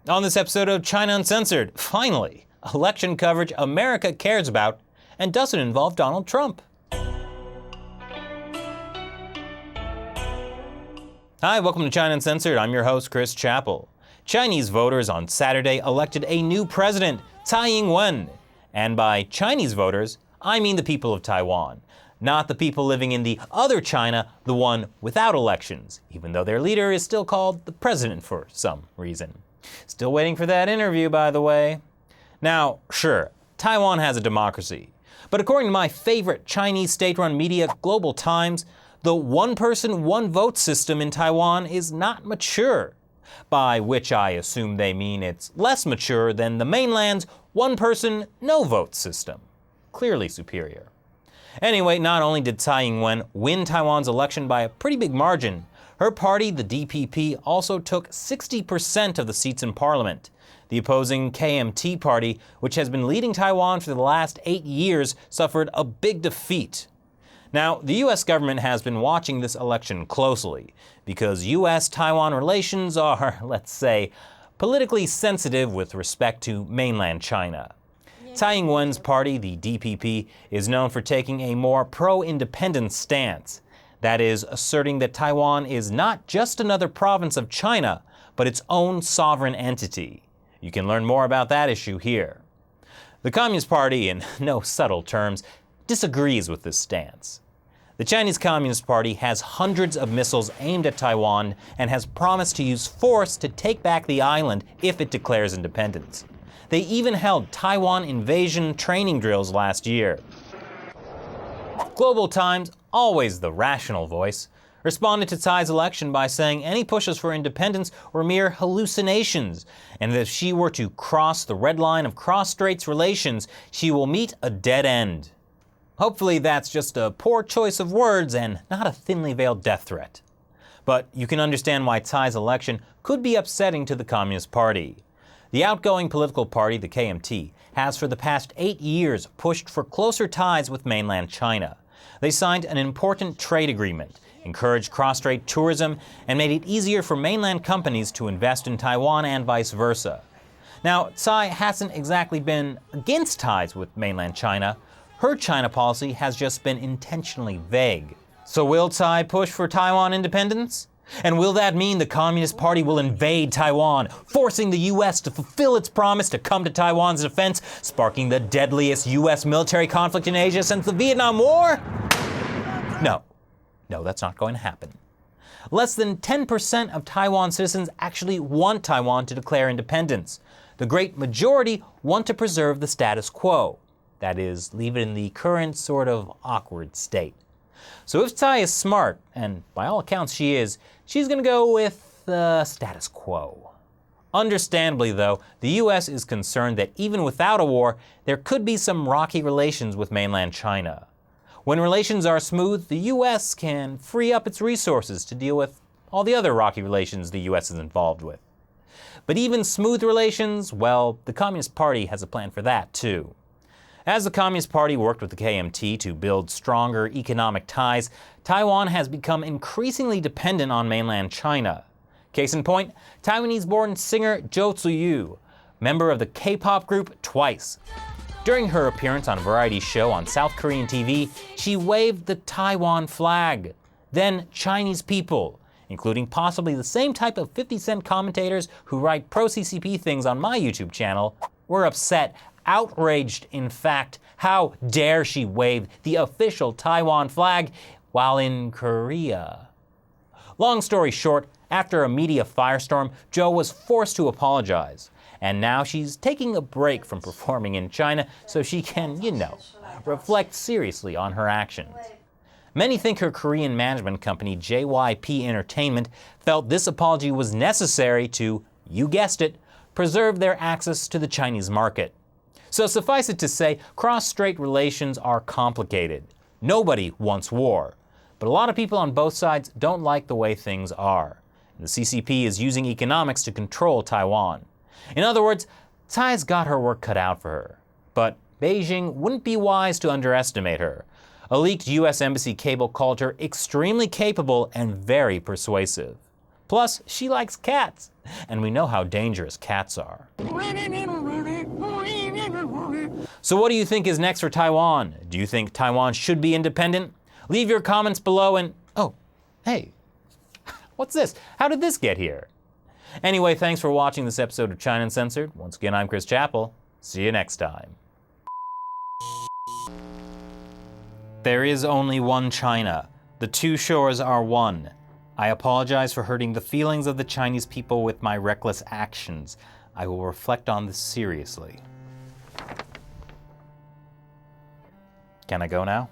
On this episode of China Uncensored, finally, election coverage America cares about and doesn't involve Donald Trump. Hi, welcome to China Uncensored. I'm your host, Chris Chappell. Chinese voters on Saturday elected a new president, Tsai Ing-wen. And by Chinese voters, I mean the people of Taiwan, not the people living in the other China, the one without elections, even though their leader is still called the president for some reason. Still waiting for that interview, by the way. Now, sure, Taiwan has a democracy, but according to my favorite Chinese state-run media, Global Times, the one-person, one-vote system in Taiwan is not mature, by which I assume they mean it's less mature than the mainland's one-person, no-vote system. Clearly superior. Anyway, not only did Tsai Ing-wen win Taiwan's election by a pretty big margin, her party, the DPP, also took 60% of the seats in parliament. The opposing KMT party, which has been leading Taiwan for the last 8 years, suffered a big defeat. Now, the U.S. government has been watching this election closely because U.S.-Taiwan relations are, let's say, politically sensitive with respect to mainland China. Tsai Ing-wen's party, the DPP, is known for taking a more pro-independence stance. That is, asserting that Taiwan is not just another province of China, but its own sovereign entity. You can learn more about that issue here. The Communist Party, in no subtle terms, disagrees with this stance. The Chinese Communist Party has hundreds of missiles aimed at Taiwan and has promised to use force to take back the island if it declares independence. They even held Taiwan invasion training drills last year. Global Times, always the rational voice, responded to Tsai's election by saying any pushes for independence were mere hallucinations, and that if she were to cross the red line of cross-straits relations, she will meet a dead end. Hopefully that's just a poor choice of words and not a thinly veiled death threat. But you can understand why Tsai's election could be upsetting to the Communist Party. The outgoing political party, the KMT, has for the past 8 years pushed for closer ties with mainland China. They signed an important trade agreement, encouraged cross-strait tourism, and made it easier for mainland companies to invest in Taiwan and vice versa. Now, Tsai hasn't exactly been against ties with mainland China. Her China policy has just been intentionally vague. So will Tsai push for Taiwan independence? And will that mean the Communist Party will invade Taiwan, forcing the U.S. to fulfill its promise to come to Taiwan's defense, sparking the deadliest U.S. military conflict in Asia since the Vietnam War? No, that's not going to happen. Less than 10% of Taiwan citizens actually want Taiwan to declare independence. The great majority want to preserve the status quo. That is, leave it in the current sort of awkward state. So if Tsai is smart, and by all accounts she is, she's going to go with the status quo. Understandably, though, the U.S. is concerned that even without a war, there could be some rocky relations with mainland China. When relations are smooth, the U.S. can free up its resources to deal with all the other rocky relations the U.S. is involved with. But even smooth relations, well, the Communist Party has a plan for that, too. As the Communist Party worked with the KMT to build stronger economic ties, Taiwan has become increasingly dependent on mainland China. Case in point, Taiwanese-born singer Jo Tzu-yu, member of the K-pop group Twice. During her appearance on a variety show on South Korean TV, she waved the Taiwan flag. Then Chinese people, including possibly the same type of 50-cent commentators who write pro-CCP things on my YouTube channel, were upset, outraged, in fact. How dare she wave the official Taiwan flag while in Korea? Long story short, after a media firestorm, Jo was forced to apologize. And now she's taking a break from performing in China so she can, reflect seriously on her actions. Many think her Korean management company, JYP Entertainment, felt this apology was necessary to, you guessed it, preserve their access to the Chinese market. So suffice it to say, cross-strait relations are complicated. Nobody wants war. But a lot of people on both sides don't like the way things are. The CCP is using economics to control Taiwan. In other words, Tsai's got her work cut out for her. But Beijing wouldn't be wise to underestimate her. A leaked U.S. Embassy cable called her extremely capable and very persuasive. Plus, she likes cats, and we know how dangerous cats are. So what do you think is next for Taiwan? Do you think Taiwan should be independent? Leave your comments below and, oh, hey, what's this? How did this get here? Anyway, thanks for watching this episode of China Uncensored. Once again, I'm Chris Chappell. See you next time. There is only one China. The two shores are one. I apologize for hurting the feelings of the Chinese people with my reckless actions. I will reflect on this seriously. Can I go now?